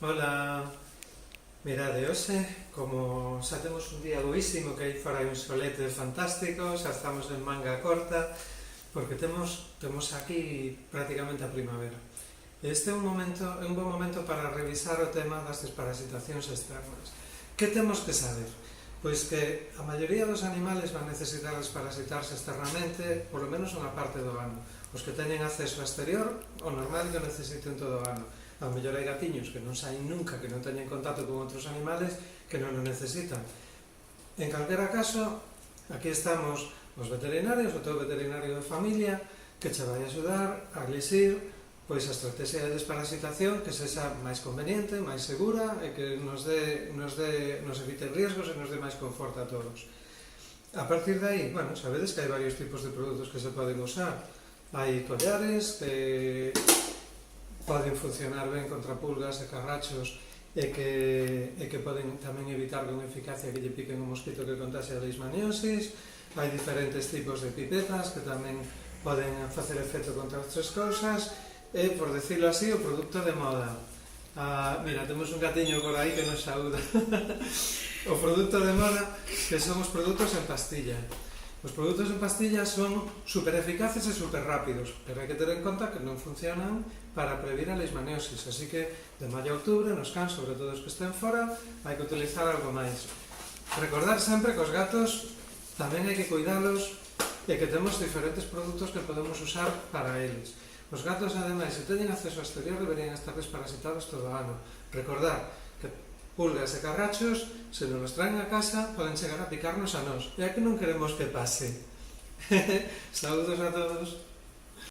Ola, mirade, hoxe, como xa temos un día boísimo, que aí fora hai un solete fantástico, xa estamos en manga corta, porque temos aquí prácticamente a primavera. Este é un bon momento para revisar o tema das desparasitacións externas. Que temos que saber? Pois que a maioría dos animales van necesitar desparasitarse externamente por lo menos unha parte do ano. Os que teñen acceso ao exterior, o normal é que o necesiten todo o ano. Ao mellor hai gatiños que non saen nunca, que non teñen contacto con outros animales, que non o necesitan. En calquera caso, aquí estamos os veterinarios, o teu veterinario de familia, que che vai axudar a elixir pois a estrategia de desparasitación que sexa máis conveniente, máis segura e que nos evite riesgos e nos dé máis confort a todos. A partir de aí, sabedes que hai varios tipos de produtos que se poden usar. Hai collares que poden funcionar ben contra pulgas e carrachos e que poden tamén evitar con eficacia que lle piquen un mosquito que contaxe a leishmaniosis. Hai diferentes tipos de pipetas que tamén poden facer efecto contra outras cousas. E, por decirlo así, o produto de moda. Mira, temos un gatiño por aí que nos saúda. O produto de moda que son os produtos en pastilla. Os produtos en pastilla son super eficaces e super rápidos, pero hai que ter en conta que non funcionan para previr a leishmaniosis, así que de maio a outubro, nos cans, sobre todo os que estén fora, hai que utilizar algo máis. Recordar sempre que os gatos tamén hai que cuidalos e que temos diferentes produtos que podemos usar para eles. Os gatos, ademais, se teñen acceso ao exterior, deberían estar desparasitados todo o ano. Recordar que pulgas e carrachos, se non os traen a casa, poden chegar a picarnos a nós. E a que non queremos que pase. Saúdos a todos.